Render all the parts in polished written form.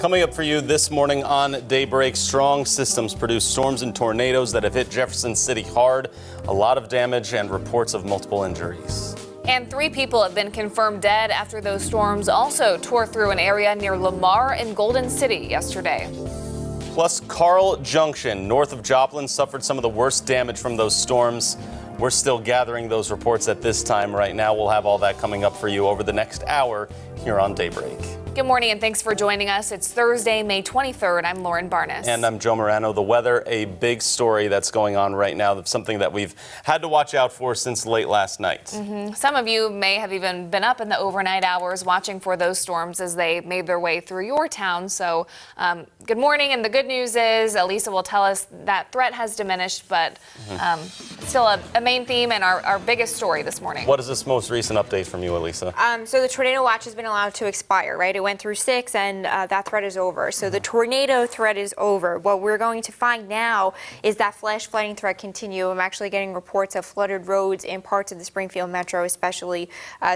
Coming up for you this morning on Daybreak, strong systems produce storms and tornadoes that have hit Jefferson City hard. A lot of damage and reports of multiple injuries. And 3 people have been confirmed dead after those storms also tore through an area near Lamar and Golden City yesterday. Plus, Carl Junction, north of Joplin, suffered some of the worst damage from those storms. We're still gathering those reports at this time right now. We'll have all that coming up for you over the next hour here on Daybreak. Good morning and thanks for joining us. It's Thursday, May 23rd. I'm Lauren Barnes. And I'm Joe Morano. The weather, a big story that's going on right now. That's something that we've had to watch out for since late last night. Some of you may have even been up in the overnight hours watching for those storms as they made their way through your town. So good morning. And the good news is Elisa will tell us that threat has diminished, but still a main theme and our biggest story this morning. What is this most recent update from you, Elisa? So the tornado watch has been allowed to expire, right? It went through 6 and that threat is over. So the tornado threat is over. What we're going to find now is that flash flooding threat continue. I'm actually getting reports of flooded roads in parts of the Springfield metro, especially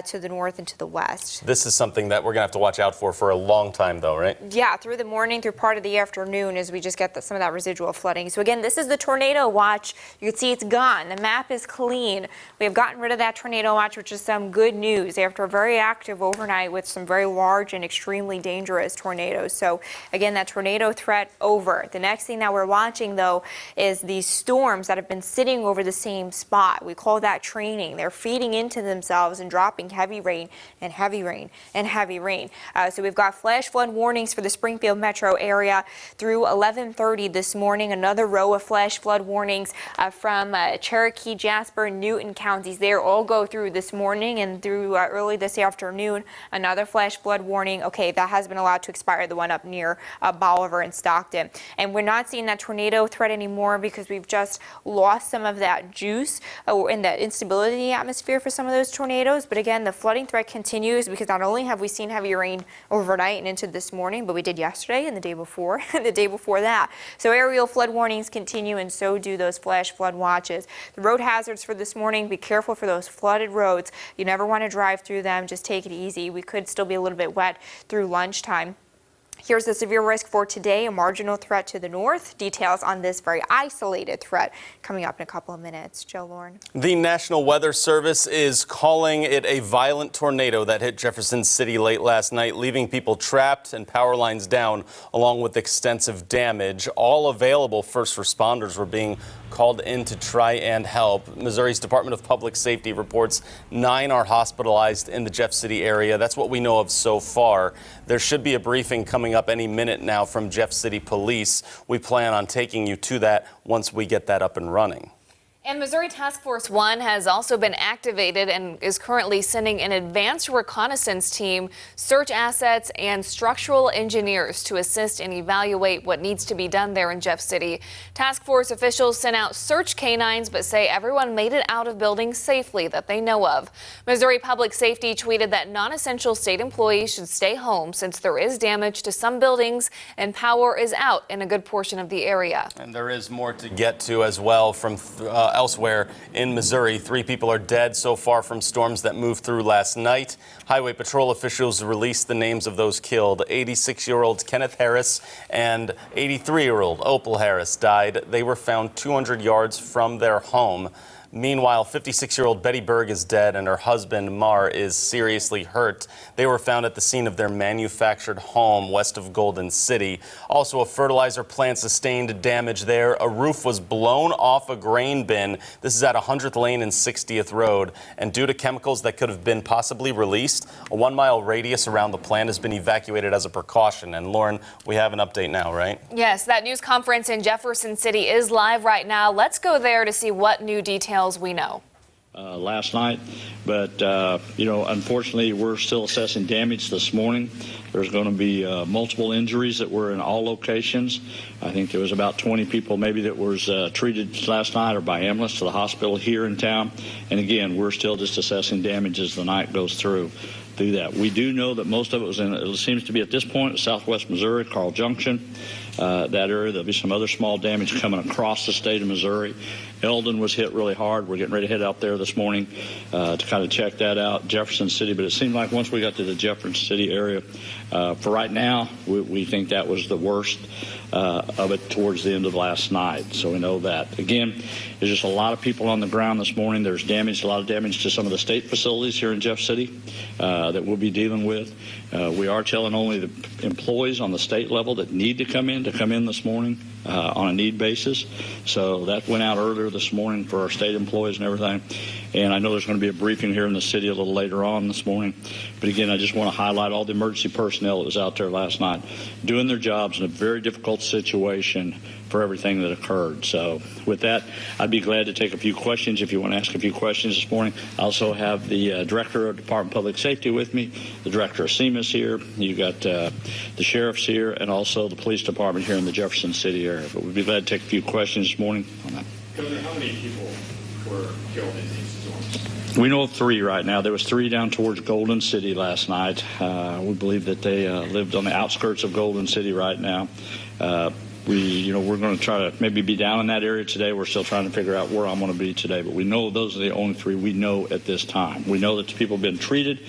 to the north and to the west. This is something that we're going to have to watch out for a long time, though, right? Yeah, through the morning, through part of the afternoon, as we just get some of that residual flooding. So again, this is the tornado watch. You can see it's gone. The map is clean. We have gotten rid of that tornado watch, which is some good news after a very active overnight with some very large and extremely dangerous tornadoes. So again, that tornado threat over. The next thing that we're watching, though, is these storms that have been sitting over the same spot. We call that training. They're feeding into themselves and dropping heavy rain and heavy rain and heavy rain. So we've got flash flood warnings for the Springfield metro area through 11:30 this morning. Another row of flash flood warnings from Cherokee, Jasper, Newton counties. They all go through this morning and through early this afternoon. Another flash flood warning. Okay, that has been allowed to expire, the one up near Bolivar and Stockton. And we're not seeing that tornado threat anymore because we've just lost some of that juice and that instability in the atmosphere for some of those tornadoes. But again, the flooding threat continues because not only have we seen heavy rain overnight and into this morning, but we did yesterday and the day before and the day before that. So aerial flood warnings continue, and so do those flash flood watches. The road hazards for this morning, be careful for those flooded roads. You never want to drive through them. Just take it easy. We could still be a little bit wet through lunchtime. Here's the severe risk for today, a marginal threat to the north. Details on this very isolated threat coming up in a couple of minutes. Joe, Lauren. The National Weather Service is calling it a violent tornado that hit Jefferson City late last night, leaving people trapped and power lines down, along with extensive damage. All available first responders were being called in to try and help. Missouri's Department of Public Safety reports 9 are hospitalized in the Jeff City area. That's what we know of so far. There should be a briefing coming up any minute now from Jeff City Police. We plan on taking you to that once we get that up and running. And Missouri Task Force 1 has also been activated and is currently sending an advanced reconnaissance team, search assets, and structural engineers to assist and evaluate what needs to be done there in Jeff City. Task Force officials sent out search canines, but say everyone made it out of buildings safely that they know of. Missouri Public Safety tweeted that non-essential state employees should stay home since there is damage to some buildings and power is out in a good portion of the area. And there is more to get to as well from elsewhere in Missouri. 3 people are dead so far from storms that moved through last night. Highway Patrol officials released the names of those killed. 86-year-old Kenneth Harris and 83-year-old Opal Harris died. They were found 200 yards from their home. Meanwhile, 56-year-old Betty Berg is dead and her husband, Mar, is seriously hurt. They were found at the scene of their manufactured home west of Golden City. Also, a fertilizer plant sustained damage there. A roof was blown off a grain bin. This is at 100th Lane and 60th Road. And due to chemicals that could have been possibly released, a 1-mile radius around the plant has been evacuated as a precaution. And Lauren, we have an update now, right? Yes, that news conference in Jefferson City is live right now. Let's go there to see what new details we know. Last night, but unfortunately we're still assessing damage this morning. There's going to be multiple injuries that were in all locations. I think there was about 20 people maybe that was treated last night or by ambulance to the hospital here in town. And again, we're still just assessing damage as the night goes through that. We do know that most of it was it seems to be at this point, southwest Missouri, Carl Junction, that area. There'll be some other small damage coming across the state of Missouri. Eldon was hit really hard. We're getting ready to head out there this morning to kind of check that out. Jefferson City, but it seemed like once we got to the Jefferson City area, for right now, we think that was the worst of it towards the end of last night. So we know that. Again, there's just a lot of people on the ground this morning. There's damage, a lot of damage to some of the state facilities here in Jeff City that we'll be dealing with. We are telling only the employees on the state level that need to come in this morning on a need basis. So that went out earlier this morning for our state employees and everything. And I know there's going to be a briefing here in the city a little later on this morning. But again, I just want to highlight all the emergency personnel that was out there last night doing their jobs in a very difficult situation for everything that occurred. So with that, I'd be glad to take a few questions if you want to ask a few questions this morning. I also have the Director of Department of Public Safety with me, the Director of SEMA's here, you got the Sheriff's here, and also the Police Department here in the Jefferson City area. But we'd be glad to take a few questions this morning on that. Governor, how many people were killed in these storms? We know of 3 right now. There was 3 down towards Golden City last night. We believe that they lived on the outskirts of Golden City right now. We're going to try to maybe be down in that area today. We're still trying to figure out where I'm going to be today, but we know those are the only 3 we know at this time. We know that the people have been treated.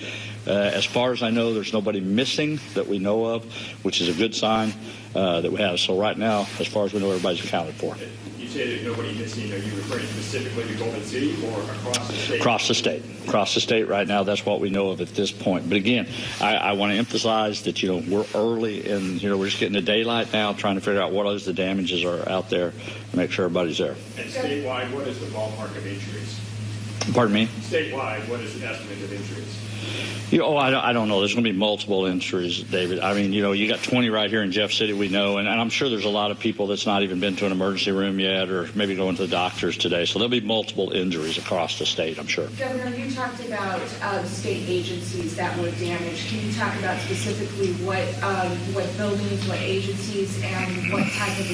As far as I know, there's nobody missing that we know of, which is a good sign that we have. So right now, as far as we know, everybody's accounted for. You say there's nobody missing. Are you referring specifically to Golden City or across the state? Across the state. Across the state right now, that's what we know of at this point. But again, I want to emphasize that, we're early and, we're just getting the daylight now, trying to figure out what those the damages are out there and make sure everybody's there. And statewide, what is the ballpark of injuries? Pardon me? Statewide, what is the estimate of injuries? I don't know. There's going to be multiple injuries, David. I mean, you got 20 right here in Jeff City, we know, and I'm sure there's a lot of people that's not even been to an emergency room yet or maybe going to the doctors today. So there'll be multiple injuries across the state, I'm sure. Governor, you talked about state agencies that were damaged. Can you talk about specifically what buildings, what agencies, and what type of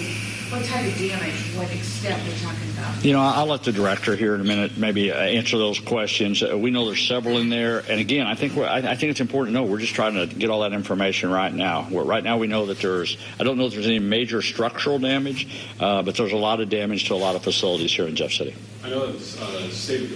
damage, what extent we're talking about? I'll let the director here in a minute maybe answer those questions. We know there's several in there, and again, I think it's important to know we're just trying to get all that information right now. Right now, we know that I don't know if there's any major structural damage, but there's a lot of damage to a lot of facilities here in Jeff City. I know that state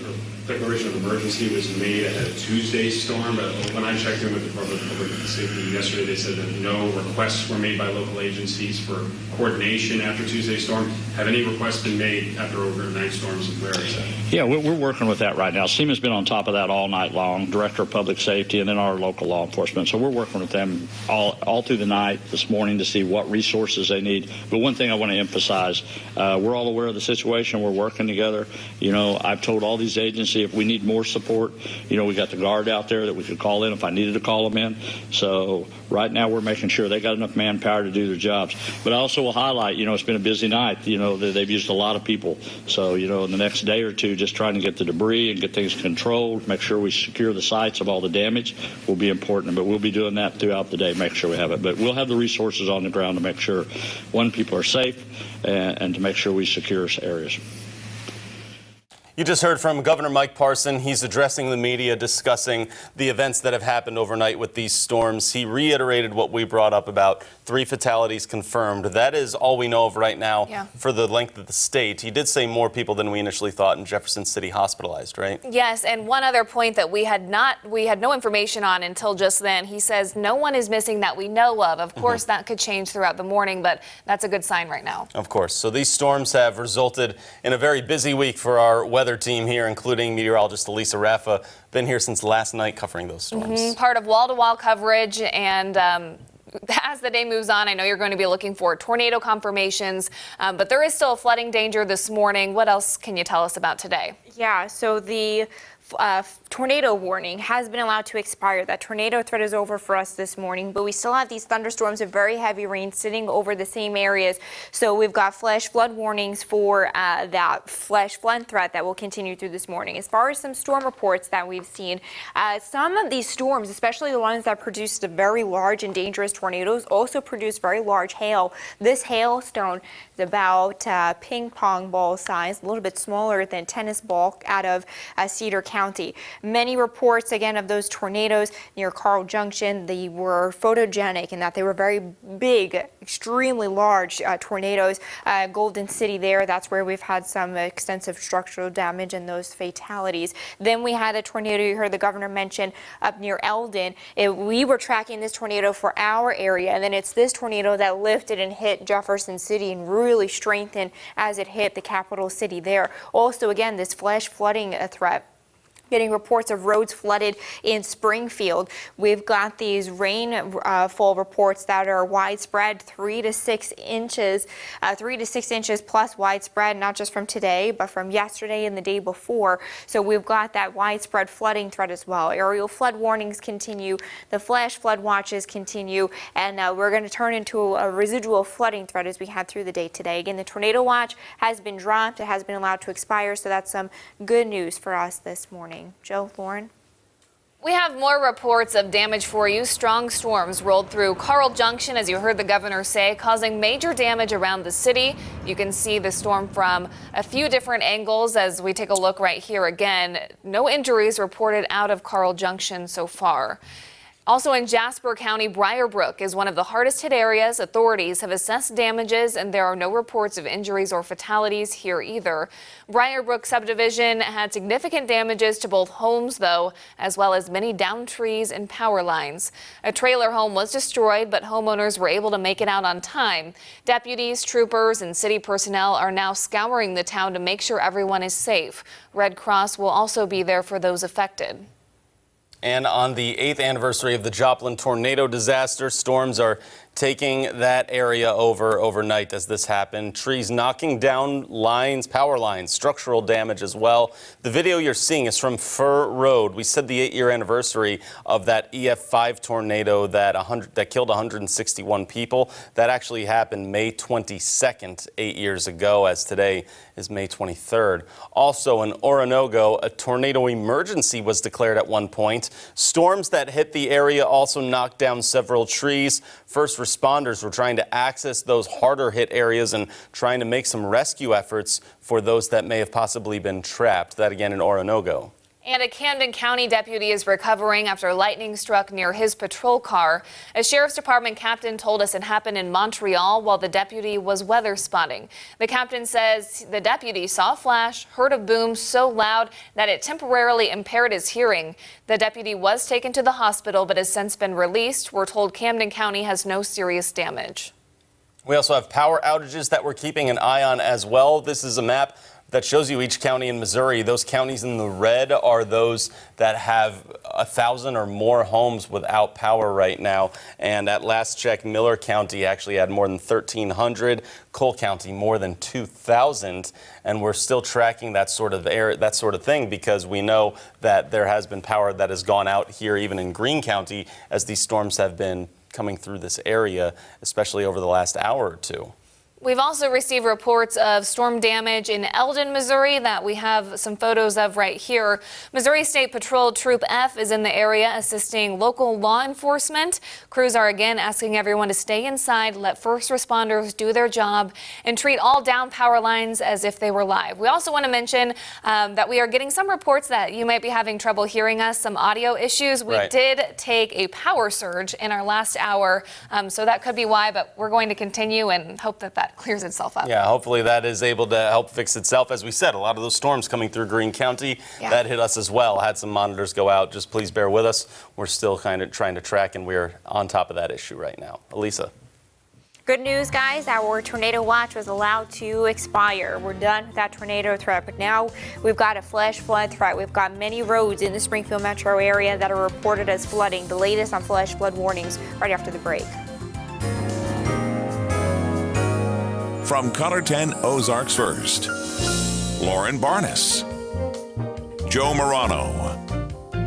declaration of emergency was made ahead of Tuesday's storm, but when I checked in with the Department of Public Safety yesterday, they said that no requests were made by local agencies for coordination after Tuesday's storm. Have any requests been made after overnight storms, and where is that? Yeah, we're working with that right now. SEMA's been on top of that all night long, Director of Public Safety, and then our local law enforcement. So we're working with them all through the night this morning to see what resources they need. But one thing I want to emphasize, we're all aware of the situation. We're working together. I've told all these agencies if we need more support, we got the guard out there that we could call in if I needed to call them in. So right now we're making sure they got enough manpower to do their jobs. But I also will highlight, it's been a busy night. They've used a lot of people. So, in the next day or two, just trying to get the debris and get things controlled, make sure we secure the sites of all the damage will be important. But we'll be doing that throughout the day, make sure we have it. But we'll have the resources on the ground to make sure, people are safe and to make sure we secure areas. You just heard from Governor Mike Parson. He's addressing the media, discussing the events that have happened overnight with these storms. He reiterated what we brought up about 3 fatalities confirmed. That is all we know of right now for the length of the state. He did say more people than we initially thought in Jefferson City hospitalized, right? Yes, and one other point that we had no information on until just then. He says no one is missing that we know of. Of course, that could change throughout the morning, but that's a good sign right now. Of course. So these storms have resulted in a very busy week for our weather team here, including meteorologist Elisa Raffa. Been here since last night covering those storms. Part of wall-to-wall coverage, and as the day moves on, I know you're going to be looking for tornado confirmations, but there is still a flooding danger this morning. What else can you tell us about today? Yeah, so the tornado warning has been allowed to expire. That tornado threat is over for us this morning, but we still have these thunderstorms of very heavy rain sitting over the same areas. So we've got flash flood warnings for that flash flood threat that will continue through this morning. As far as some storm reports that we've seen, some of these storms, especially the ones that produced very large and dangerous tornadoes, also produce very large hail. This hailstone is about ping pong ball size, a little bit smaller than tennis ball out of Cedar County. County. Many reports, again, of those tornadoes near Carl Junction. They were photogenic in that they were very big, extremely large tornadoes. Golden City there, that's where we've had some extensive structural damage and those fatalities. Then we had a tornado you heard the governor mention up near Eldon. We were tracking this tornado for our area, and then it's this tornado that lifted and hit Jefferson City and really strengthened as it hit the capital city there. Also, again, this flash flooding threat. Getting reports of roads flooded in Springfield. We've got these rainfall reports that are widespread, 3 to 6 inches, 3 to 6 inches plus widespread, not just from today, but from yesterday and the day before. So we've got that widespread flooding threat as well. Aerial flood warnings continue, the flash flood watches continue, and we're going to turn into a residual flooding threat as we head through the day today. Again, the tornado watch has been dropped. It has been allowed to expire, so that's some good news for us this morning. Joe, Lauren? We have more reports of damage for you. Strong storms rolled through Carl Junction, as you heard the governor say, causing major damage around the city. You can see the storm from a few different angles as we take a look right here again. No injuries reported out of Carl Junction so far. Also in Jasper County, Briarbrook is one of the hardest hit areas. Authorities have assessed damages and there are no reports of injuries or fatalities here either. Briarbrook subdivision had significant damages to both homes though, as well as many downed trees and power lines. A trailer home was destroyed, but homeowners were able to make it out on time. Deputies, troopers, and city personnel are now scouring the town to make sure everyone is safe. Red Cross will also be there for those affected. And on the 8th anniversary of the Joplin tornado disaster, storms are taking that area over overnight as this happened. Trees knocking down lines, power lines, structural damage as well. The video you're seeing is from Fur Road. We said the 8-year anniversary of that EF5 tornado that killed 161 people. That actually happened May 22nd, 8 years ago, as today is May 23rd. Also in Oronogo, a tornado emergency was declared at one point. Storms that hit the area also knocked down several trees. First responders were trying to access those harder hit areas and trying to make some rescue efforts for those that may have possibly been trapped. That again in Oronogo. And a Camden County deputy is recovering after lightning struck near his patrol car. A sheriff's department captain told us it happened in Montreal while the deputy was weather spotting. The captain says the deputy saw a flash, heard a boom so loud that it temporarily impaired his hearing. The deputy was taken to the hospital but has since been released. We're told Camden County has no serious damage. We also have power outages that we're keeping an eye on as well. This is a map that shows you each county in Missouri. Those counties in the red are those that have 1,000 or more homes without power right now. And at last check, Miller County actually had more than 1,300, Cole County more than 2,000. And we're still tracking that sort of thing because we know that there has been power that has gone out here, even in Greene County, as these storms have been coming through this area, especially over the last hour or two. We've also received reports of storm damage in Eldon, Missouri that we have some photos of right here. Missouri State Patrol Troop F is in the area assisting local law enforcement. Crews are again asking everyone to stay inside, let first responders do their job, and treat all down power lines as if they were live. We also want to mention that we are getting some reports that you might be having trouble hearing us, some audio issues. We did take a power surge in our last hour, so that could be why, but we're going to continue and hope that clears itself up. Yeah, hopefully that is able to help fix itself. As we said, a lot of those storms coming through Greene County, that hit us as well. Had some monitors go out. Just please bear with us. We're still kind of trying to track, and we're on top of that issue right now. Elisa. Good news, guys. Our tornado watch was allowed to expire. We're done with that tornado threat, but now we've got a flash flood threat. We've got many roads in the Springfield metro area that are reported as flooding. The latest on flash flood warnings right after the break. From Color 10 Ozarks First, Lauren Barnes, Joe Morano,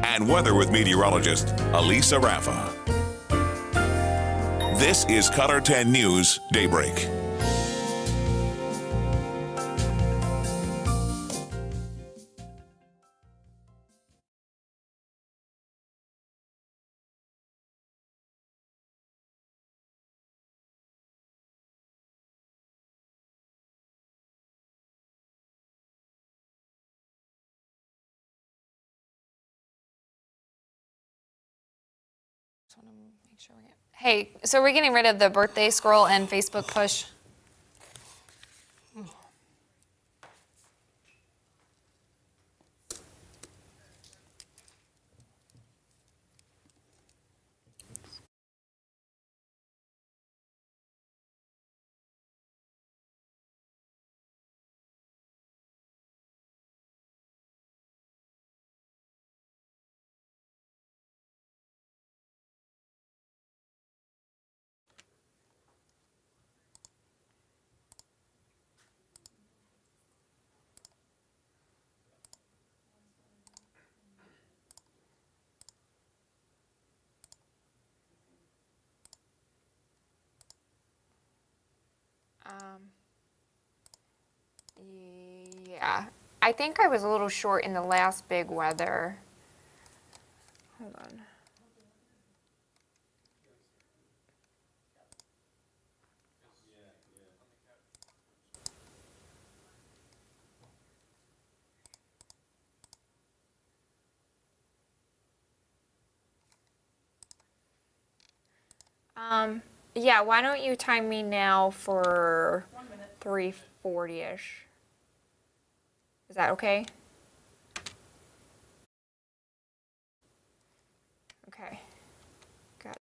and weather with meteorologist Elisa Raffa. This is Color 10 News Daybreak. Make sure hey, so we're getting rid of the birthday scroll and Facebook push. Yeah, I think I was a little short in the last big weather. Hold on. Yeah, why don't you time me now for 3:40-ish? Is that okay? Okay. Got it.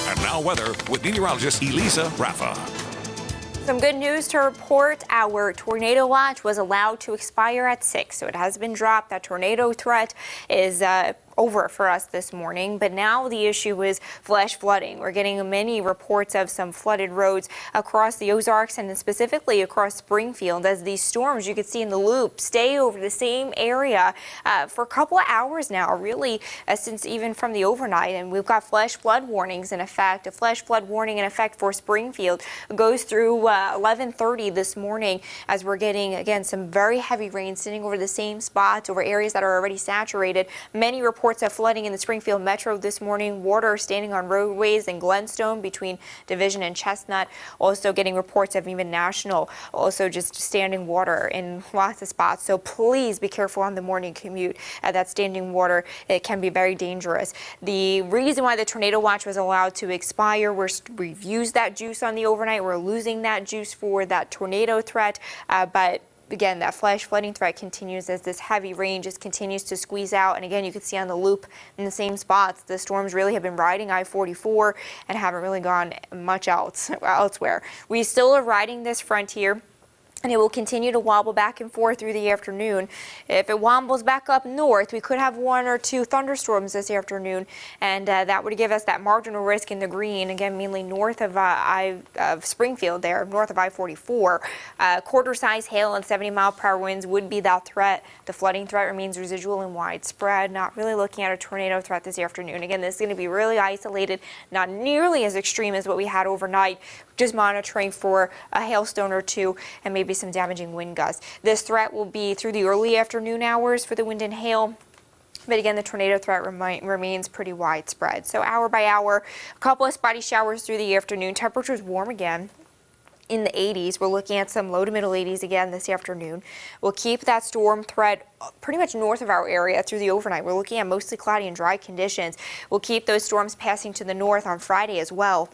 And now weather with meteorologist Elisa Raffa. Some good news to report. Our tornado watch was allowed to expire at 6, so it has been dropped. That tornado threat is over for us this morning, but now the issue is flash flooding. We're getting many reports of some flooded roads across the Ozarks and specifically across Springfield as these storms you can see in the loop stay over the same area for a couple of hours now, really since even from the overnight. And we've got flash flood warnings in effect. A flash flood warning in effect for Springfield goes through 11:30 this morning as we're getting again some very heavy rain sitting over the same spots over areas that are already saturated. Many reports of flooding in the Springfield metro this morning. Water standing on roadways in Glenstone between Division and Chestnut. Also getting reports of even National also just standing water in lots of spots. So please be careful on the morning commute. That standing water, it can be very dangerous. The reason why the tornado watch was allowed to expire, we've used that juice on the overnight. We're losing that juice for that tornado threat, but again, that flash flooding threat continues as this heavy rain just continues to squeeze out. And again, you can see on the loop in the same spots, the storms really have been riding I-44 and haven't really gone much elsewhere. We still are riding this frontier, and it will continue to wobble back and forth through the afternoon. If it wobbles back up north, we could have 1 or 2 thunderstorms this afternoon, and that would give us that marginal risk in the green, again, mainly north of Springfield there, north of I-44. Quarter-size hail and 70-mile-per-hour winds would be that threat. The flooding threat remains residual and widespread, not really looking at a tornado threat this afternoon. Again, this is going to be really isolated, not nearly as extreme as what we had overnight. Just monitoring for a hailstone or 2 and maybe some damaging wind gusts. This threat will be through the early afternoon hours for the wind and hail. But again, the tornado threat remains pretty widespread. So hour by hour, a couple of spotty showers through the afternoon. Temperatures warm again in the 80s. We're looking at some low to middle 80s again this afternoon. We'll keep that storm threat pretty much north of our area through the overnight. We're looking at mostly cloudy and dry conditions. We'll keep those storms passing to the north on Friday as well.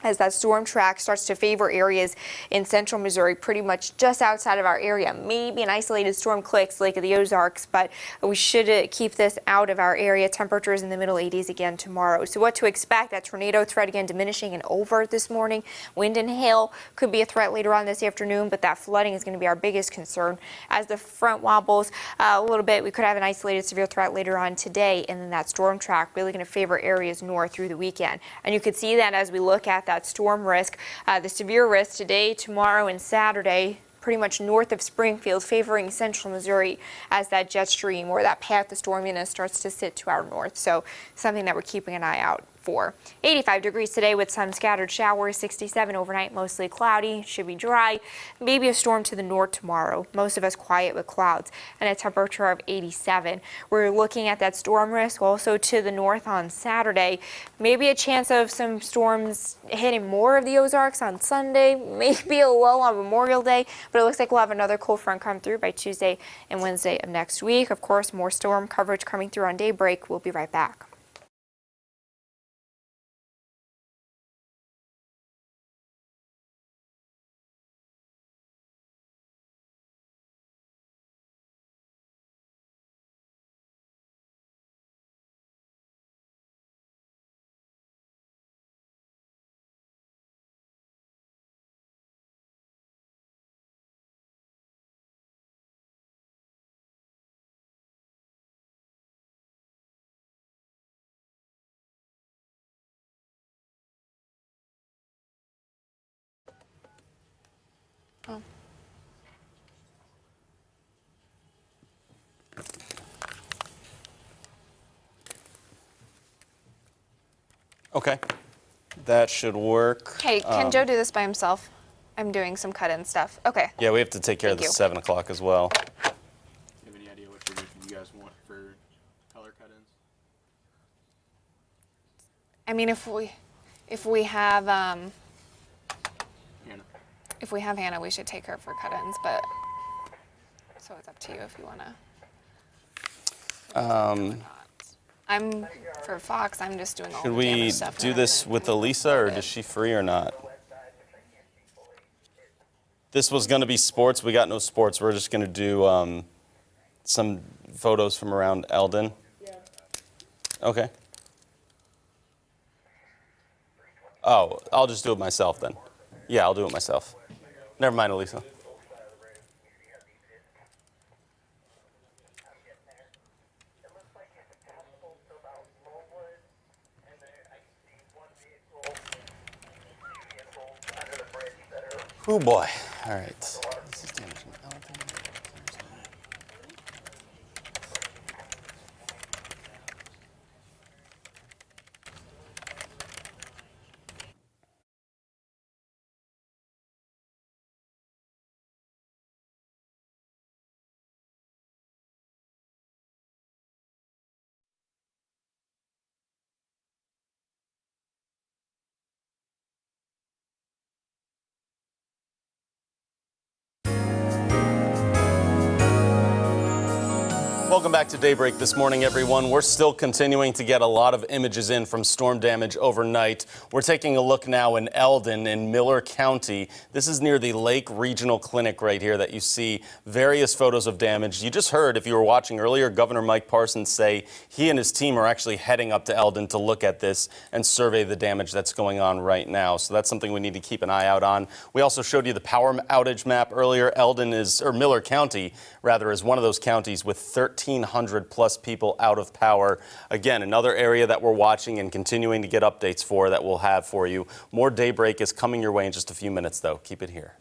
as that storm track starts to favor areas in central Missouri, pretty much just outside of our area. Maybe an isolated storm clicks Lake of the Ozarks, but we should keep this out of our area. Temperatures in the middle 80s again tomorrow. So what to expect? That tornado threat again diminishing and over this morning. Wind and hail could be a threat later on this afternoon, but that flooding is going to be our biggest concern. As the front wobbles a little bit, we could have an isolated severe threat later on today, and then that storm track really going to favor areas north through the weekend. And you could see that as we look at that storm risk, the severe risk today, tomorrow, and Saturday, pretty much north of Springfield, favoring central Missouri as that jet stream or that path of storminess starts to sit to our north. So something that we're keeping an eye out for. 85 degrees today with some scattered showers. 67 overnight, mostly cloudy. Should be dry. Maybe a storm to the north tomorrow. Most of us quiet with clouds and a temperature of 87. We're looking at that storm risk also to the north on Saturday. Maybe a chance of some storms hitting more of the Ozarks on Sunday. Maybe a lull on Memorial Day, but it looks like we'll have another cold front come through by Tuesday and Wednesday of next week. Of course, more storm coverage coming through on Daybreak. We'll be right back. Okay, that should work. Hey, can Joe do this by himself? I'm doing some cut-in stuff. Okay. Yeah, we have to take care of Thank the you. 7 o'clock as well. Do you have any idea what you guys want for color cut-ins? I mean, if we have Hannah. if we have Hannah, we should take her for cut-ins, but so it's up to you if you want to. I'm for Fox. I'm just doing all Should the we damage stuff. do this with Elisa, or is she free or not? This was going to be sports. We got no sports. We're just going to do some photos from around Eldon. Yeah. Okay. Oh, I'll just do it myself then. Yeah, I'll do it myself. Never mind, Elisa. Oh boy. All right. This is damage in Eldon. Welcome back to Daybreak this morning, everyone. We're still continuing to get a lot of images in from storm damage overnight. We're taking a look now in Eldon in Miller County. This is near the Lake Regional Clinic right here that you see various photos of damage. You just heard, if you were watching earlier, Governor Mike Parsons say he and his team are actually heading up to Eldon to look at this and survey the damage that's going on right now. So that's something we need to keep an eye out on. We also showed you the power outage map earlier. Miller County, rather, is one of those counties with 1,300 plus people out of power. Again, another area that we're watching and continuing to get updates for that we'll have for you. More Daybreak is coming your way in just a few minutes, though. Keep it here.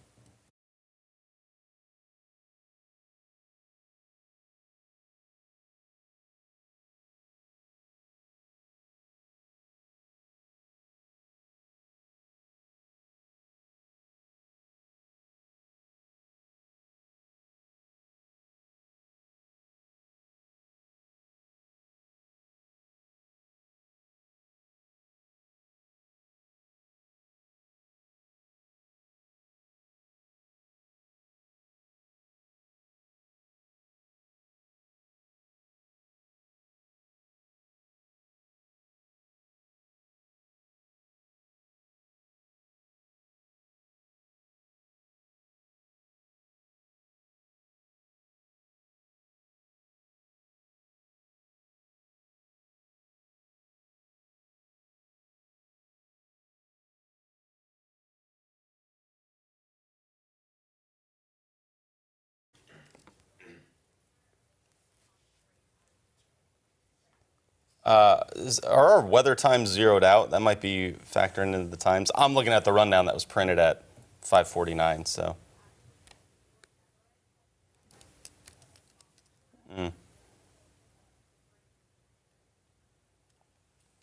Are our weather times zeroed out? That might be factoring into the times. I'm looking at the rundown that was printed at 5:49, so.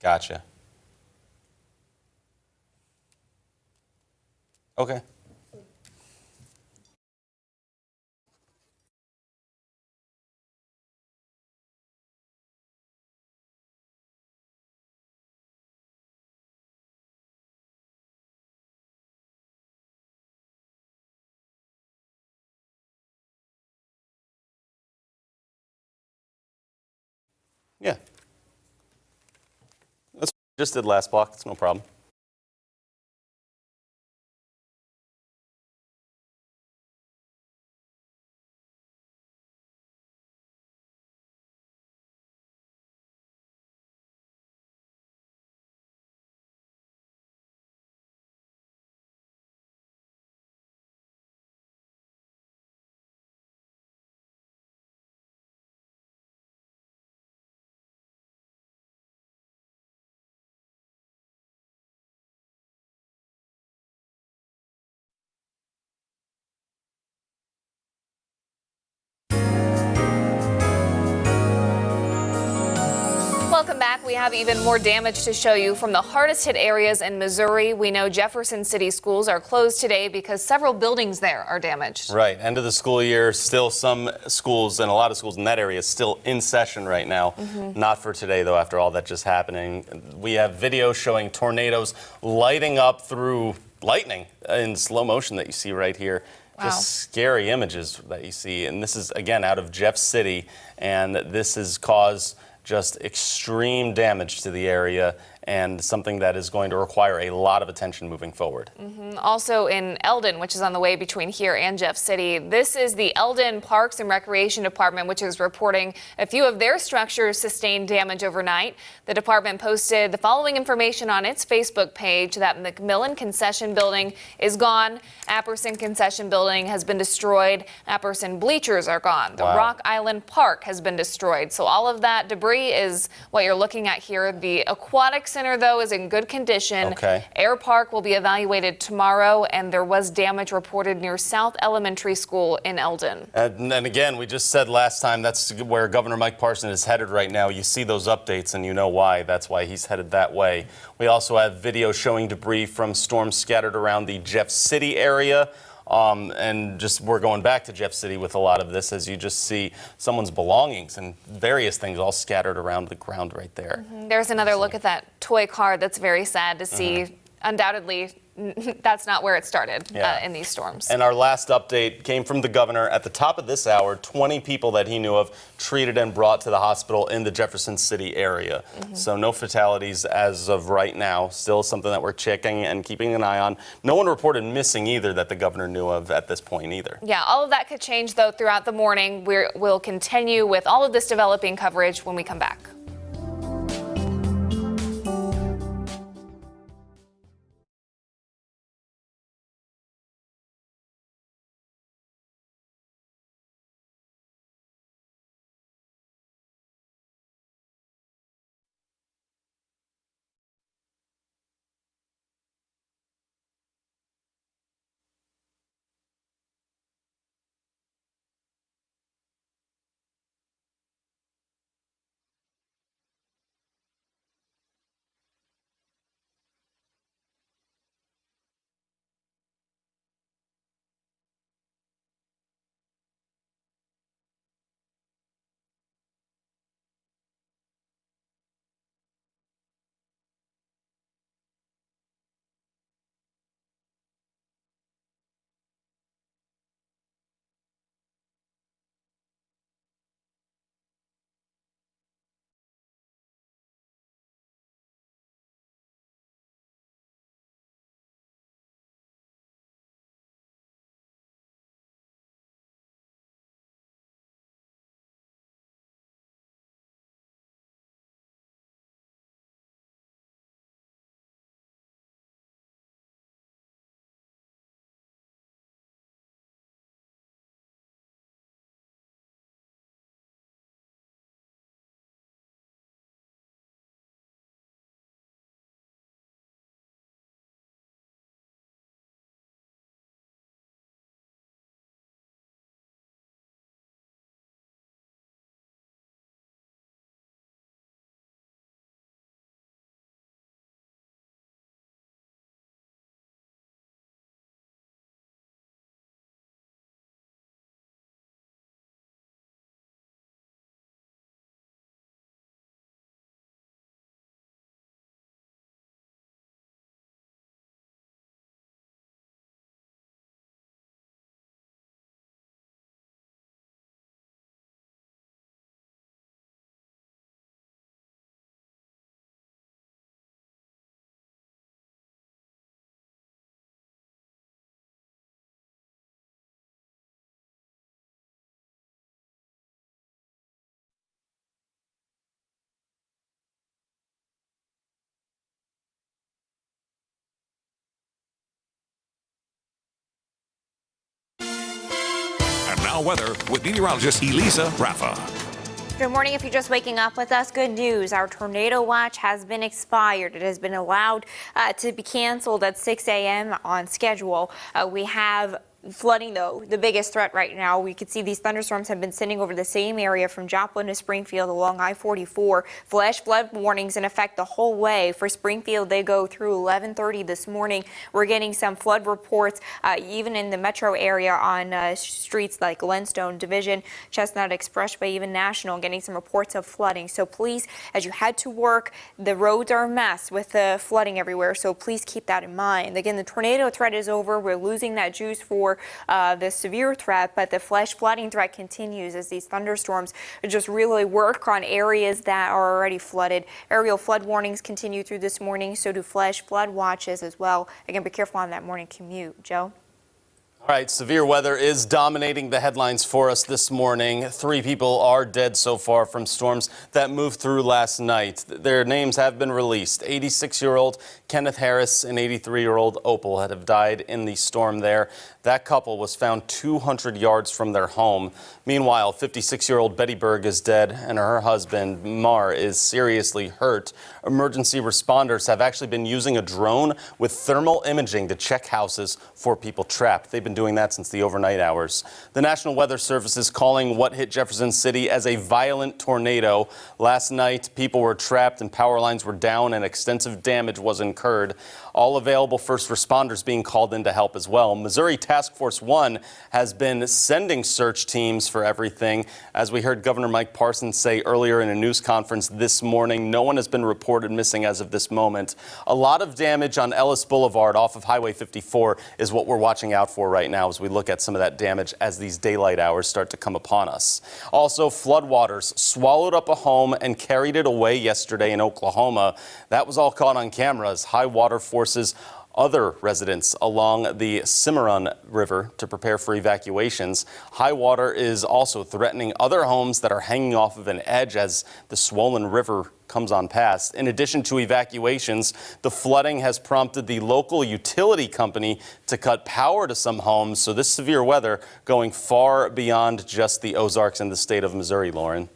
Gotcha. Okay. Yeah. That's what we just did last block. It's no problem. Welcome back. We have even more damage to show you from the hardest hit areas in Missouri. We know Jefferson City schools are closed today because several buildings there are damaged. Right. End of the school year. Still some schools and a lot of schools in that area still in session right now. Not for today, though, after all that just happening. We have video showing tornadoes lighting up through lightning in slow motion that you see right here. Wow. Just scary images that you see. And this is, again, out of Jeff City. And this has caused just extreme damage to the area and something that is going to require a lot of attention moving forward. Also in Eldon, which is on the way between here and Jeff City. This is the Eldon Parks and Recreation Department, which is reporting a few of their structures sustained damage overnight. The department posted the following information on its Facebook page: that McMillan Concession Building is gone. Apperson Concession Building has been destroyed. Apperson bleachers are gone. The Wow. Rock Island Park has been destroyed. So all of that debris is what you're looking at here. The Aquatic Center, though, is in good condition. Okay. Air Park will be evaluated tomorrow, and there was damage reported near South Elementary School in Eldon. And again, we just said last time that's where Governor Mike Parson is headed right now. You see those updates and you know why. That's why he's headed that way. We also have video showing debris from storms scattered around the Jeff City area. And just we're going back to Jeff City with a lot of this, as you just see someone's belongings and various things all scattered around the ground right there. There's another look at that toy car. That's very sad to see. Undoubtedly, that's not where it started in these storms. And our last update came from the governor at the top of this hour. 20 people that he knew of treated and brought to the hospital in the Jefferson City area. So no fatalities as of right now. Still something that we're checking and keeping an eye on. No one reported missing either that the governor knew of at this point either. Yeah, all of that could change, though, throughout the morning. We'll continue with all of this developing coverage when we come back. now weather with meteorologist Elisa Raffa. Good morning. If you're just waking up with us, good news. Our tornado watch has been expired. It has been allowed to be canceled at 6 a.m. on schedule. We have flooding, though, the biggest threat right now. We can see these thunderstorms have been sitting over the same area from Joplin to Springfield along I-44. Flash flood warnings in effect the whole way. For Springfield, they go through 11:30 this morning. We're getting some flood reports even in the metro area on streets like Glenstone, Division, Chestnut Expressway, even National, getting some reports of flooding. So please, as you head to work, the roads are a mess with the flooding everywhere, so please keep that in mind. Again, the tornado threat is over. We're losing that juice for the severe threat, but the flash flooding threat continues as these thunderstorms just really work on areas that are already flooded. Aerial flood warnings continue through this morning, so do flash flood watches as well. Again, be careful on that morning commute. Joe? All right, severe weather is dominating the headlines for us this morning. 3 people are dead so far from storms that moved through last night. Their names have been released. 86-year-old Kenneth Harris and 83-year-old Opal have died in the storm there. That couple was found 200 yards from their home. Meanwhile, 56-year-old Betty Berg is dead and her husband, Mar, is seriously hurt. Emergency responders have actually been using a drone with thermal imaging to check houses for people trapped. They've been doing that since the overnight hours. The National Weather Service is calling what hit Jefferson City as a violent tornado. Last night, people were trapped and power lines were down and extensive damage was incurred. All available first responders being called in to help as well. Missouri Task Force 1 has been sending search teams for everything. As we heard Governor Mike Parsons say earlier in a news conference this morning, no one has been reported missing as of this moment. A lot of damage on Ellis Boulevard off of Highway 54 is what we're watching out for right now as we look at some of that damage as these daylight hours start to come upon us. Also, floodwaters swallowed up a home and carried it away yesterday in Oklahoma. That was all caught on camera as high water forces other residents along the Cimarron River to prepare for evacuations. High water is also threatening other homes that are hanging off of an edge as the swollen river comes on past. In addition to evacuations, the flooding has prompted the local utility company to cut power to some homes. So this severe weather going far beyond just the Ozarks and the state of Missouri, Lauren.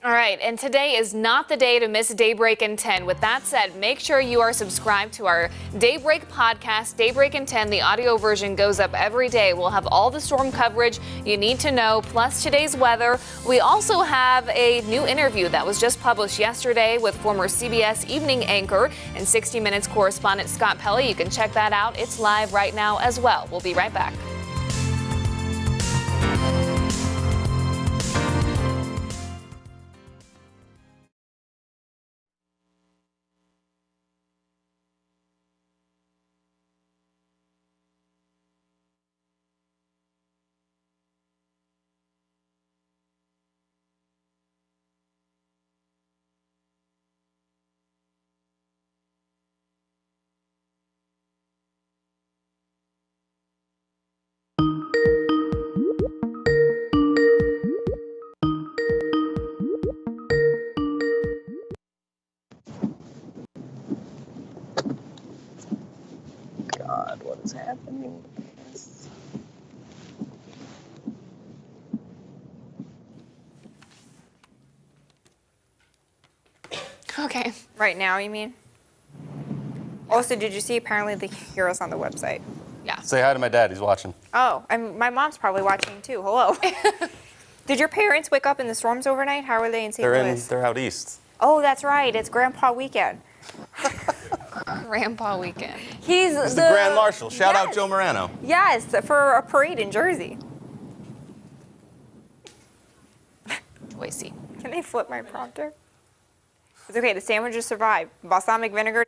All right, and today is not the day to miss Daybreak in 10. With that said, make sure you are subscribed to our Daybreak podcast, Daybreak in 10. The audio version goes up every day. We'll have all the storm coverage you need to know, plus today's weather. We also have a new interview that was just published yesterday with former CBS evening anchor and 60 Minutes correspondent Scott Pelley. You can check that out. It's live right now as well. We'll be right back. God, what is happening? Okay. Right now, you mean? Also, did you see apparently they hear us on the website? Yeah. Say hi to my dad. He's watching. Oh, and my mom's probably watching too. Hello. Did your parents wake up in the storms overnight? How are they in St. Louis? They're out east. Oh, that's right. It's Grandpa weekend. Grandpa weekend. He's the Grand Marshal. Shout out Yes. Joe Morano. Yes, for a parade in Jersey. Boise. Can they flip my prompter? It's okay. The sandwiches survived. Balsamic vinegar.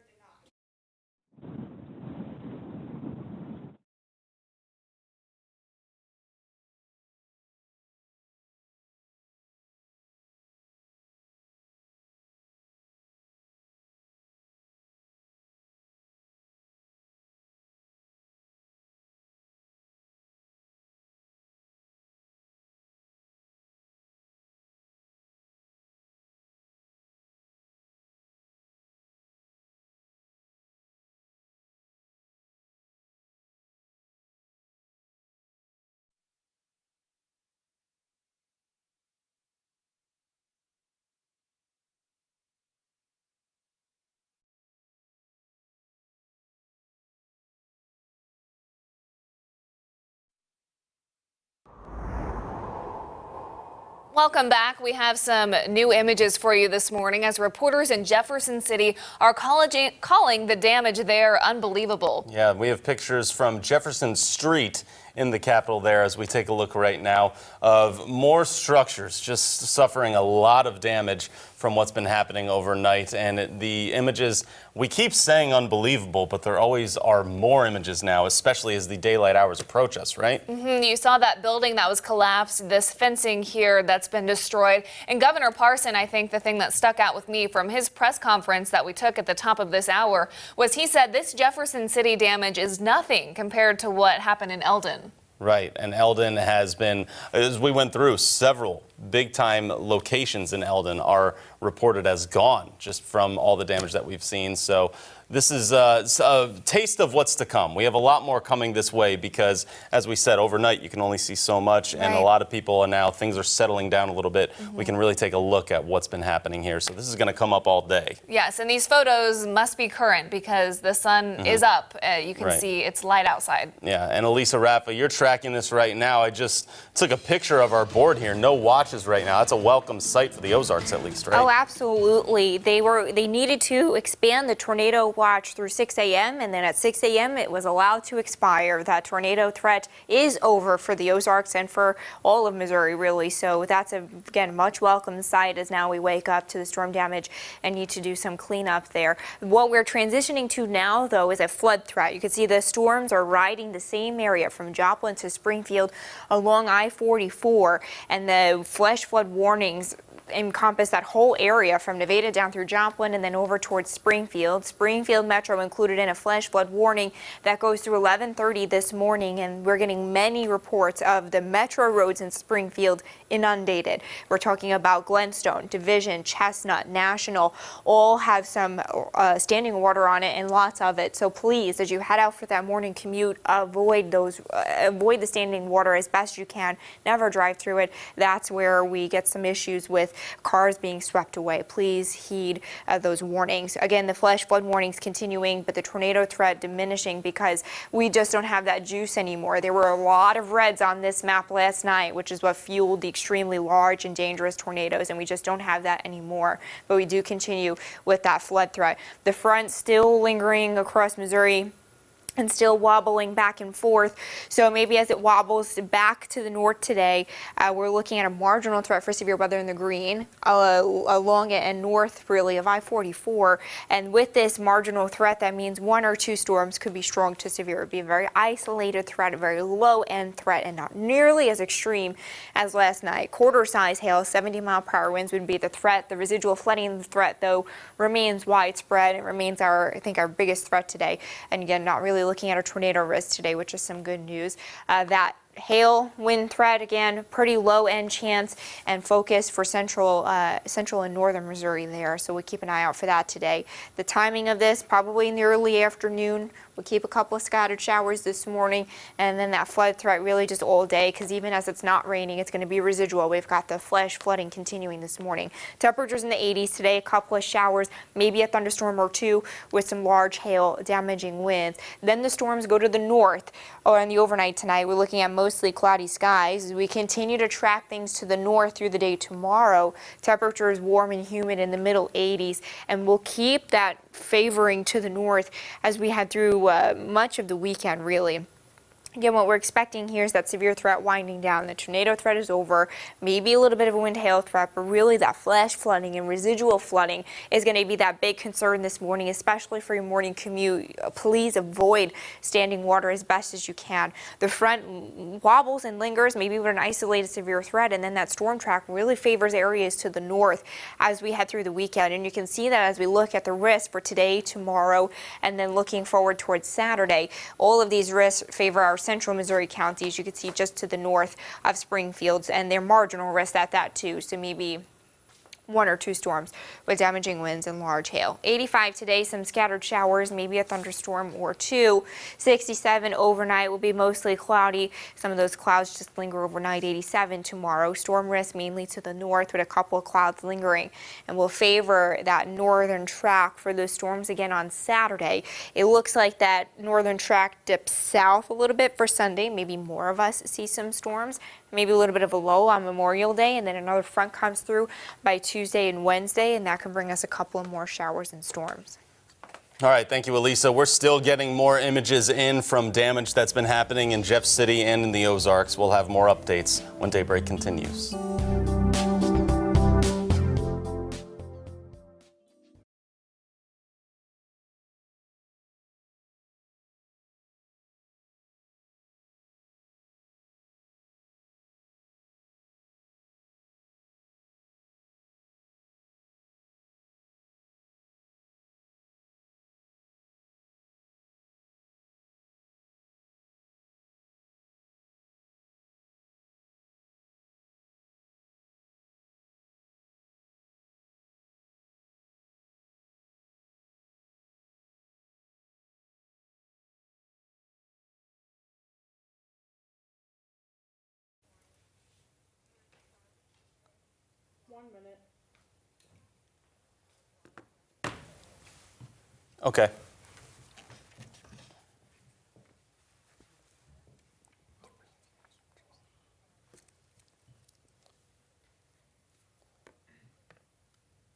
Welcome back. We have some new images for you this morning as reporters in Jefferson City are calling the damage there unbelievable. Yeah, we have pictures from Jefferson Street in the Capitol there as we take a look right now of more structures just suffering a lot of damage from what's been happening overnight. And the images, we keep saying unbelievable, but there always are more images now, especially as the daylight hours approach us, right? You saw that building that was collapsed, this fencing here that's been destroyed. And Governor Parson, I think the thing that stuck out with me from his press conference that we took at the top of this hour was he said this Jefferson City damage is nothing compared to what happened in Eldon. Right, and Eldon has been, as we went through, several big-time locations in Eldon are reported as gone just from all the damage that we've seen. So this is a taste of what's to come. We have a lot more coming this way because, as we said, overnight you can only see so much, and a lot of people are now, things are settling down a little bit. We can really take a look at what's been happening here. So this is going to come up all day. Yes, and these photos must be current because the sun is up. You can see it's light outside. Yeah, and Elisa Rafa, you're tracking this right now. I just took a picture of our board here. No watches right now. That's a welcome sight for the Ozarks at least, right? Oh, absolutely. They needed to expand the tornado watch through 6 a.m. and then at 6 a.m. it was allowed to expire. That tornado threat is over for the Ozarks and for all of Missouri, really. So that's, again, much welcome sight as now we wake up to the storm damage and need to do some cleanup there. What we're transitioning to now, though, is a flood threat. You can see the storms are riding the same area from Joplin to Springfield along I-44, and the flash flood warnings encompass that whole area from Nevada down through Joplin and then over towards Springfield. Springfield Metro included in a flash flood warning that goes through 11:30 this morning, and we're getting many reports of the metro roads in Springfield inundated. We're talking about Glenstone, Division, Chestnut, National, all have some standing water on it and lots of it. So please, as you head out for that morning commute, avoid the standing water as best you can. Never drive through it. That's where we get some issues with cars being swept away. Please heed those warnings. Again, the flash flood warnings continuing, but the tornado threat diminishing because we just don't have that juice anymore. There were a lot of reds on this map last night, which is what fueled the extremely large and dangerous tornadoes, and we just don't have that anymore. But we do continue with that flood threat. The front still lingering across Missouri and still wobbling back and forth. So maybe as it wobbles back to the north today, we're looking at a marginal threat for severe weather in the green along it and north really of I-44. And with this marginal threat, that means one or two storms could be strong to severe. It would be a very isolated threat, a very low end threat, and not nearly as extreme as last night. Quarter size hail, 70-mile-per-hour winds would be the threat. The residual flooding threat, though, remains widespread. It remains I think our biggest threat today. And again, not really looking at a tornado risk today, which is some good news. That hail wind threat, again, pretty low end chance and focus for central and northern Missouri there. So we keep an eye out for that today. The timing of this probably in the early afternoon. We'll keep a couple of scattered showers this morning, and then that flood threat really just all day, because even as it's not raining, it's going to be residual. We've got the flash flooding continuing this morning. Temperatures in the 80s today, a couple of showers, maybe a thunderstorm or two with some large hail damaging winds. Then the storms go to the north in the overnight tonight. We're looking at mostly cloudy skies. As we continue to track things to the north through the day tomorrow, temperatures warm and humid in the middle 80s, and we'll keep that favoring to the north as we head through much of the weekend, really. Again, what we're expecting here is that severe threat winding down. The tornado threat is over, maybe a little bit of a wind hail threat, but really that flash flooding and residual flooding is going to be that big concern this morning, especially for your morning commute. Please avoid standing water as best as you can. The front wobbles and lingers, maybe with an isolated severe threat, and then that storm track really favors areas to the north as we head through the weekend. And you can see that as we look at the risks for today, tomorrow, and then looking forward towards Saturday. All of these risks favor our central Missouri counties. You can see just to the north of Springfield, and they're marginal risks at that too. So maybe one or two storms with damaging winds and large hail. 85 today, some scattered showers, maybe a thunderstorm or two. 67 overnight will be mostly cloudy. Some of those clouds just linger overnight. 87 tomorrow. Storm risk mainly to the north with a couple of clouds lingering, and will favor that northern track for those storms again on Saturday. It looks like that northern track dips south a little bit for Sunday. Maybe more of us see some storms. maybe a little bit of a low on Memorial Day, and then another front comes through by Tuesday and Wednesday, and that can bring us a couple of more showers and storms. All right, thank you, Elisa. We're still getting more images in from damage that's been happening in Jeff City and in the Ozarks. We'll have more updates when Daybreak continues. Okay.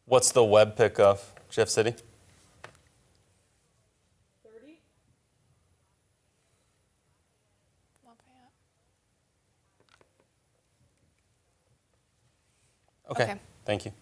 What's the web pick of Jeff City? 30. Okay. Thank you.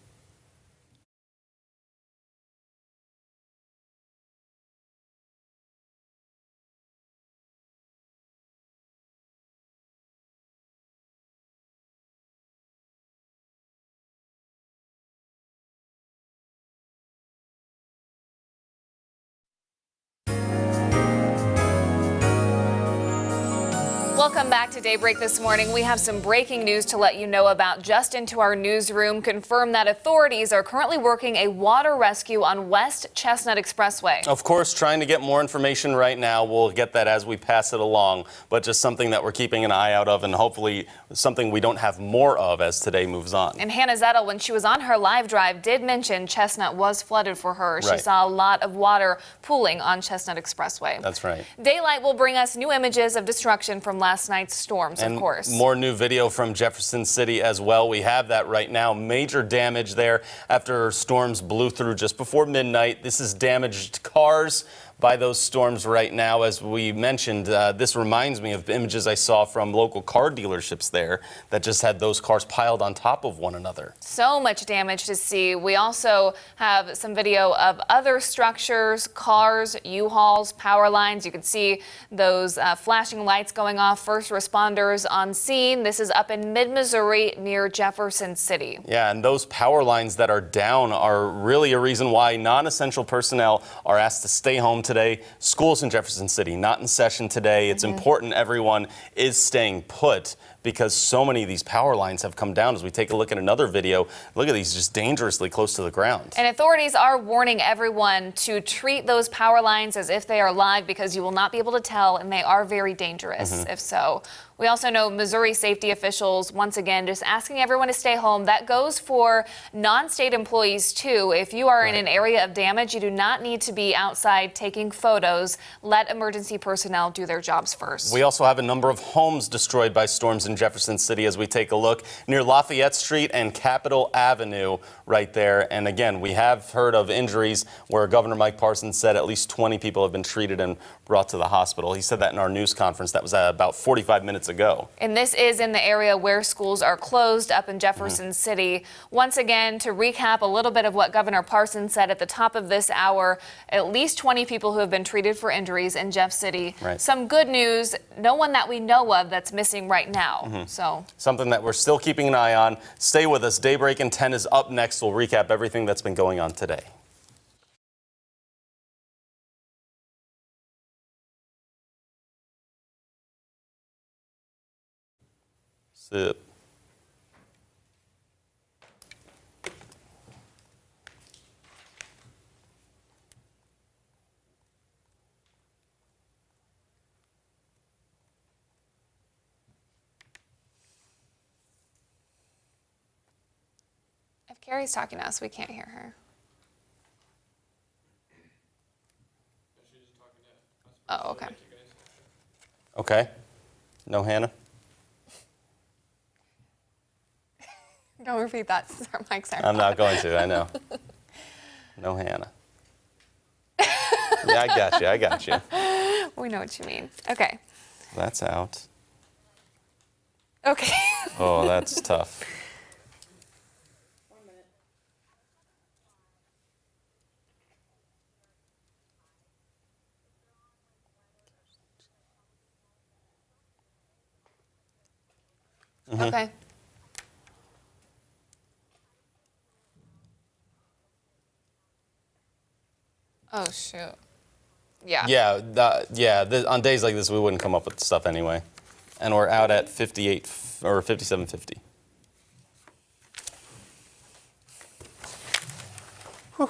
Welcome back to Daybreak this morning. We have some breaking news to let you know about just into our newsroom. Confirm that authorities are currently working a water rescue on West Chestnut Expressway. Of course, trying to get more information right now. We'll get that as we pass it along, but just something that we're keeping an eye out of, and hopefully something we don't have more of as today moves on. And Hannah Zettel, when she was on her live drive, did mention Chestnut was flooded for her. She Right. saw a lot of water pooling on Chestnut Expressway. That's right. Daylight will bring us new images of destruction from last night's storms, And of course. more new video from Jefferson City as well. We have that right now. Major damage there after storms blew through just before midnight. This is damaged cars by those storms right now. As we mentioned, this reminds me of images I saw from local car dealerships there that just had those cars piled on top of one another. So much damage to see. We also have some video of other structures, cars, U-Hauls, power lines. You can see those flashing lights going off. First responders on scene. This is up in mid-Missouri near Jefferson City. Yeah, and those power lines that are down are really a reason why non-essential personnel are asked to stay home today. Schools in Jefferson City not in session today. It's important everyone is staying put because so many of these power lines have come down. As we take a look at another video, look at these just dangerously close to the ground. And authorities are warning everyone to treat those power lines as if they are live because you will not be able to tell, and they are very dangerous if so. We also know Missouri safety officials, once again, just asking everyone to stay home. That goes for non-state employees, too. If you are in an area of damage, you do not need to be outside taking photos. Let emergency personnel do their jobs first. We also have a number of homes destroyed by storms in Jefferson City as we take a look near Lafayette Street and Capitol Avenue right there. And again, we have heard of injuries where Governor Mike Parsons said at least 20 people have been treated and brought to the hospital. He said that in our news conference. That was about 45 minutes ago. And this is in the area where schools are closed up in Jefferson City. Once again, to recap a little bit of what Governor Parsons said at the top of this hour, at least 20 people who have been treated for injuries in Jeff City. Right. Some good news, no one that we know of that's missing right now. So Something that we're still keeping an eye on. Stay with us. Daybreak in 10 is up next. We'll recap everything that's been going on today. Sip. if Carrie's talking to us, we can't hear her. Oh, okay. Okay. No Hannah? Don't repeat that. Mike's I'm not going to, I know. No Hannah. Yeah, I got you. We know what you mean. Okay. That's out. Okay. Oh, that's tough. Okay. Oh, shoot. Yeah. Yeah, on days like this, we wouldn't come up with stuff anyway. And we're out at 58 or 57.50. Whew.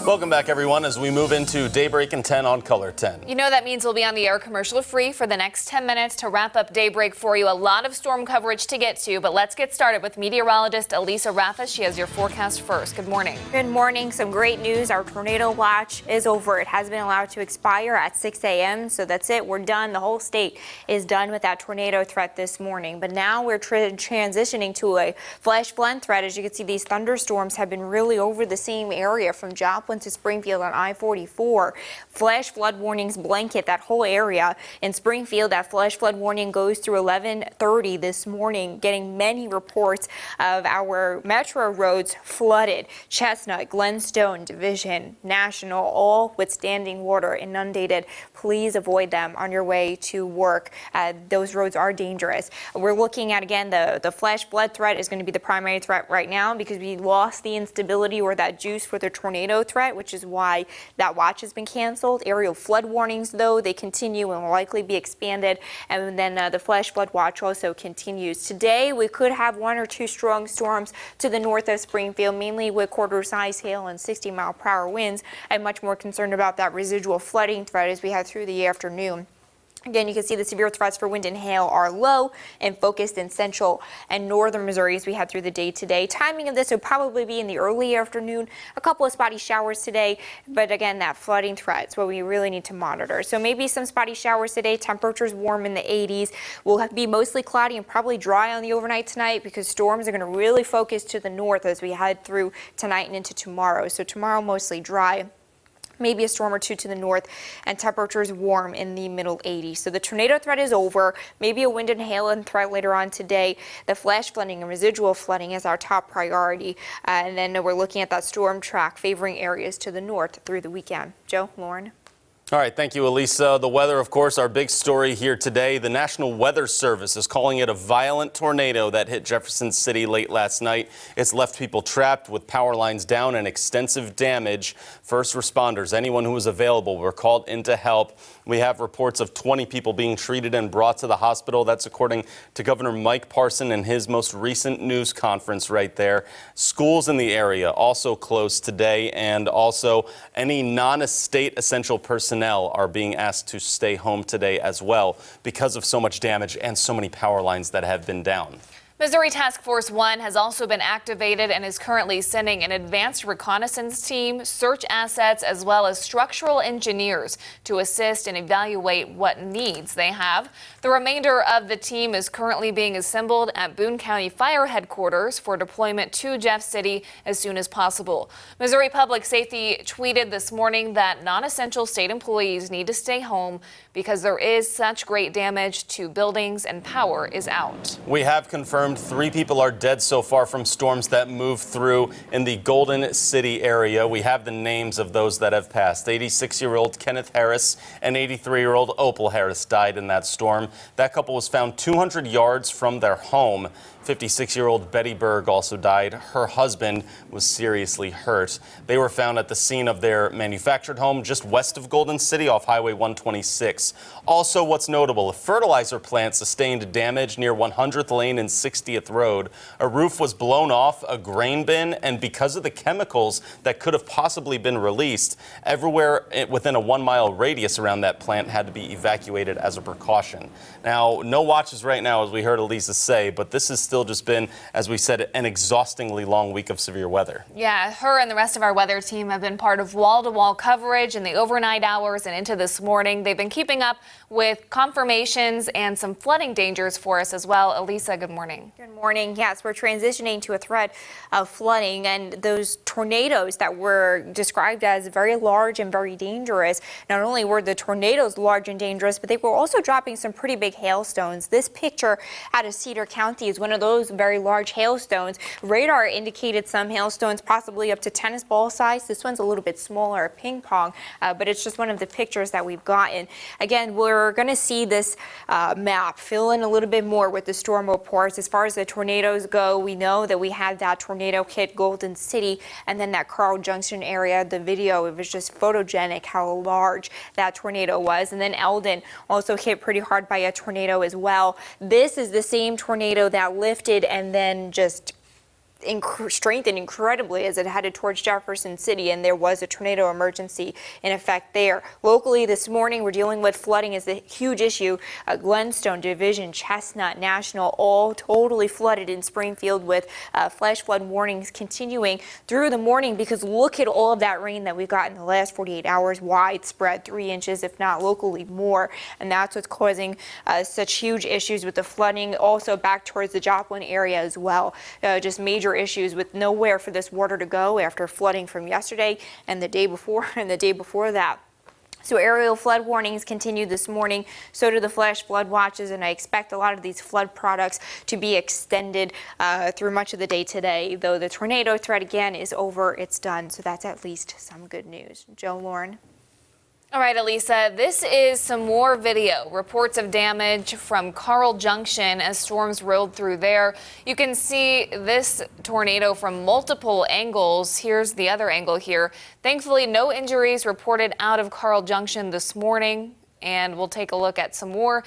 Welcome back, everyone, as we move into Daybreak and 10 on Color 10. You know that means we'll be on the air commercial-free for the next 10 minutes to wrap up Daybreak for you. A lot of storm coverage to get to, but let's get started with meteorologist Elisa Rafa. She has your forecast first. Good morning. Good morning. Some great news. Our tornado watch is over. It has been allowed to expire at 6 a.m. So that's it. We're done. The whole state is done with that tornado threat this morning. But now we're transitioning to a flash flood threat. As you can see, these thunderstorms have been really over the same area from Joplin to Springfield on I-44. Flash flood warnings blanket that whole area. In Springfield, that flash flood warning goes through 11:30 this morning, getting many reports of our metro roads flooded. Chestnut, Glenstone, Division, National, all with standing water, inundated. Please avoid them on your way to work. Those roads are dangerous. We're looking at, again, the flash flood threat is going to be the primary threat right now because we lost the instability or that juice for the tornado threat, which is why that watch has been canceled. Aerial flood warnings, though, they continue and will likely be expanded. And then the flash flood watch also continues. Today, we could have 1 or 2 strong storms to the north of Springfield, mainly with quarter-size hail and 60-mile-per-hour winds. I'm much more concerned about that residual flooding threat as we head through the afternoon. Again, you can see the severe threats for wind and hail are low and focused in central and northern Missouri as we head through the day today. Timing of this will probably be in the early afternoon. A couple of spotty showers today, but again, that flooding threat is what we really need to monitor. So maybe some spotty showers today. Temperatures warm in the 80s. Will be mostly cloudy and probably dry on the overnight tonight because storms are going to really focus to the north as we head through tonight and into tomorrow. So tomorrow mostly dry. Maybe a storm or two to the north, and temperatures warm in the middle 80s. So the tornado threat is over. Maybe a wind and hail threat later on today. The flash flooding and residual flooding is our top priority. And then we're looking at that storm track favoring areas to the north through the weekend. Joe, Lauren. All right, thank you, Elisa. The weather, of course, our big story here today. The National Weather Service is calling it a violent tornado that hit Jefferson City late last night. It's left people trapped with power lines down and extensive damage. First responders, anyone who was available, were called in to help. We have reports of 20 people being treated and brought to the hospital. That's according to Governor Mike Parson in his most recent news conference right there. Schools in the area also closed today, and also any non-estate essential personnel are being asked to stay home today as well because of so much damage and so many power lines that have been down. Missouri Task Force 1 has also been activated and is currently sending an advanced reconnaissance team, search assets, as well as structural engineers to assist and evaluate what needs they have. The remainder of the team is currently being assembled at Boone County Fire Headquarters for deployment to Jeff City as soon as possible. Missouri Public Safety tweeted this morning that non-essential state employees need to stay home because there is such great damage to buildings and power is out. We have confirmed 3 people are dead so far from storms that moved through in the Golden City area. We have the names of those that have passed. 86-year-old Kenneth Harris and 83-year-old Opal Harris died in that storm. That couple was found 200 yards from their home. 56-year-old Betty Berg also died. Her husband was seriously hurt. They were found at the scene of their manufactured home just west of Golden City off Highway 126. 6. Also, what's notable, a fertilizer plant sustained damage near 100th Lane and 60th Road. A roof was blown off, a grain bin, and because of the chemicals that could have possibly been released, everywhere within a 1-mile radius around that plant had to be evacuated as a precaution. Now, no watches right now, as we heard Elisa say, but this has still just been, as we said, an exhaustingly long week of severe weather. Yeah, her and the rest of our weather team have been part of wall-to-wall coverage in the overnight hours and into this morning. They've been keeping up with confirmations and some flooding dangers for us as well. Elisa, good morning. Good morning. Yes, we're transitioning to a threat of flooding, and those tornadoes that were described as very large and very dangerous. Not only were the tornadoes large and dangerous, but they were also dropping some pretty big hailstones. This picture out of Cedar County is one of those very large hailstones. Radar indicated some hailstones possibly up to tennis ball size. This one's a little bit smaller, ping pong, but it's just one of the pictures that we've gotten. Again, we're going to see this map fill in a little bit more with the storm reports. As far as the tornadoes go, we know that we had that tornado hit Golden City and then that Carl Junction area. The video, it was just photogenic how large that tornado was. And then Eldon also hit pretty hard by a tornado as well. This is the same tornado that lifted and then just strengthened incredibly as it headed towards Jefferson City, and there was a tornado emergency in effect there. Locally this morning, we're dealing with flooding as a huge issue. Glenstone, Division, Chestnut, National, all totally flooded in Springfield with flash flood warnings continuing through the morning, because look at all of that rain that we've got in the last 48 hours, widespread, 3 inches, if not locally more, and that's what's causing such huge issues with the flooding. Also back towards the Joplin area as well. Just major issues with nowhere for this water to go after flooding from yesterday and the day before that. So aerial flood warnings continue this morning. So do the flash flood watches, and I expect a lot of these flood products to be extended through much of the day today. Though the tornado threat again is over, it's done. So that's at least some good news. Joe, Lauren. All right, Elisa, this is some more video. Reports of damage from Carl Junction as storms rolled through there. You can see this tornado from multiple angles. Here's the other angle here. Thankfully, no injuries reported out of Carl Junction this morning. And we'll take a look at some more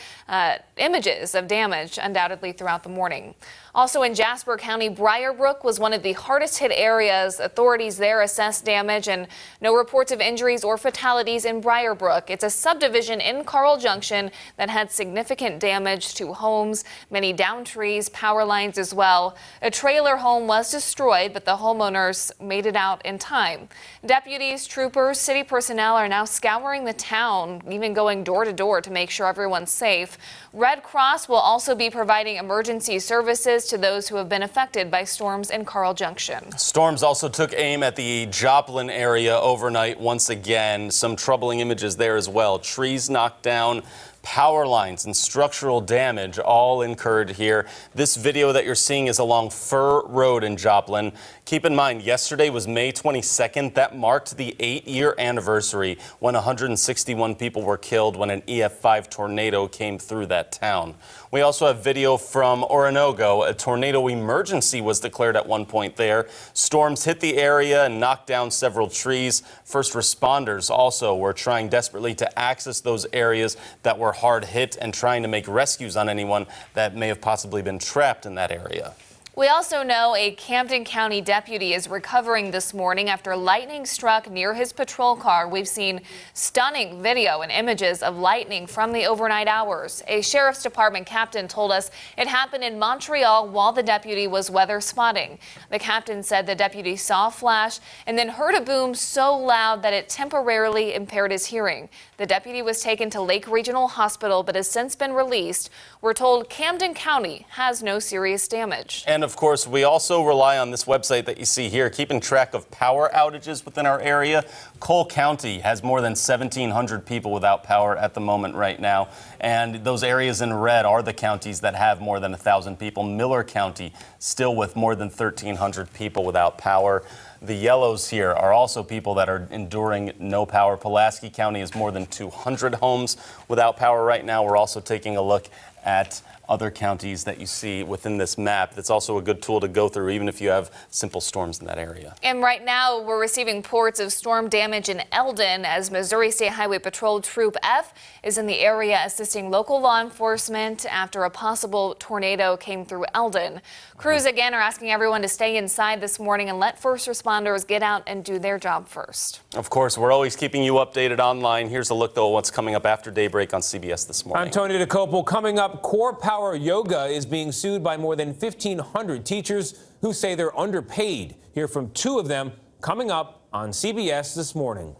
images of damage undoubtedly throughout the morning. Also in Jasper County, Briarbrook was one of the hardest hit areas. Authorities there assessed damage and no reports of injuries or fatalities in Briarbrook. It's a subdivision in Carl Junction that had significant damage to homes, many downed trees, power lines as well. A trailer home was destroyed, but the homeowners made it out in time. Deputies, troopers, city personnel are now scouring the town, even going door to door to make sure everyone's safe. Red Cross will also be providing emergency services to those who have been affected by storms in Carl Junction. Storms also took aim at the Joplin area overnight once again. Some troubling images there as well. Trees knocked down, power lines and structural damage all incurred here. This video that you're seeing is along Fur Road in Joplin. Keep in mind, yesterday was May 22nd. That marked the 8-year anniversary when 161 people were killed when an EF5 tornado came through that town. We also have video from Oronogo. A tornado emergency was declared at one point there. Storms hit the area and knocked down several trees. First responders also were trying desperately to access those areas that were hard hit and trying to make rescues on anyone that may have possibly been trapped in that area. We also know a Camden County deputy is recovering this morning after lightning struck near his patrol car. We've seen stunning video and images of lightning from the overnight hours. A sheriff's department captain told us it happened in Montreal while the deputy was weather spotting. The captain said the deputy saw a flash and then heard a boom so loud that it temporarily impaired his hearing. The deputy was taken to Lake Regional Hospital but has since been released. We're told Camden County has no serious damage. And of course, we also rely on this website that you see here, keeping track of power outages within our area. Cole County has more than 1,700 people without power at the moment right now. And those areas in red are the counties that have more than 1,000 people. Miller County still with more than 1,300 people without power. The yellows here are also people that are enduring no power. Pulaski County is more than 200 homes without power right now. We're also taking a look at other counties that you see within this map. That's also a good tool to go through, even if you have simple storms in that area. And right now, we're receiving reports of storm damage in Eldon as Missouri State Highway Patrol Troop F is in the area assisting local law enforcement after a possible tornado came through Eldon. Crews again are asking everyone to stay inside this morning and let first responders get out and do their job first. Of course, we're always keeping you updated online. Here's a look, though, at what's coming up after Daybreak on CBS this morning. I'm Tony DeCopel. Coming up, Core Power Yoga is being sued by more than 1,500 teachers who say they're underpaid. Hear from two of them coming up on CBS this morning.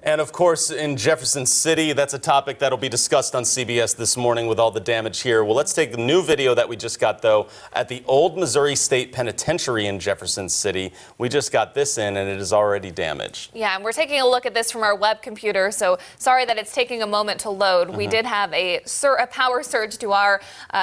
And of course, in Jefferson City, that's a topic that'll be discussed on CBS this morning with all the damage here. Well, let's take the new video that we just got, though, at the old Missouri State Penitentiary in Jefferson City. We just got this in, and it is already damaged. Yeah, and we're taking a look at this from our web computer, so sorry that it's taking a moment to load. We did have a power surge to our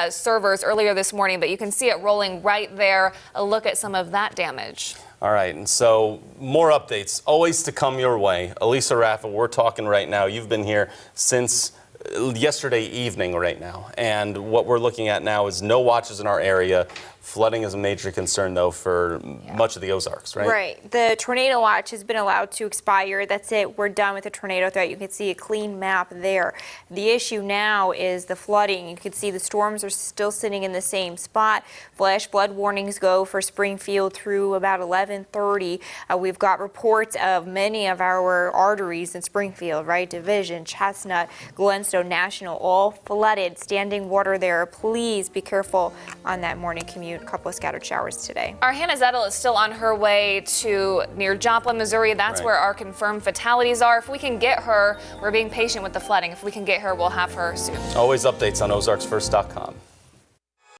servers earlier this morning, but you can see it rolling right there. A look at some of that damage. All right, and so more updates always to come your way. Elisa Raffa, we're talking right now. You've been here since yesterday evening right now, and what we're looking at now is no watches in our area. Flooding is a major concern, though, for much of the Ozarks, right? Right. The tornado watch has been allowed to expire. That's it. We're done with the tornado threat. You can see a clean map there. The issue now is the flooding. You can see the storms are still sitting in the same spot. Flash flood warnings go for Springfield through about 11:30. We've got reports of many of our arteries in Springfield, right? Division, Chestnut, Glenstone, National, all flooded. Standing water there. Please be careful on that morning commute. A couple of scattered showers today. Our Hannah Zettel is still on her way to near Joplin, Missouri. That's where our confirmed fatalities are. If we can get her, we're being patient with the flooding. If we can get her, we'll have her soon. Always updates on OzarksFirst.com.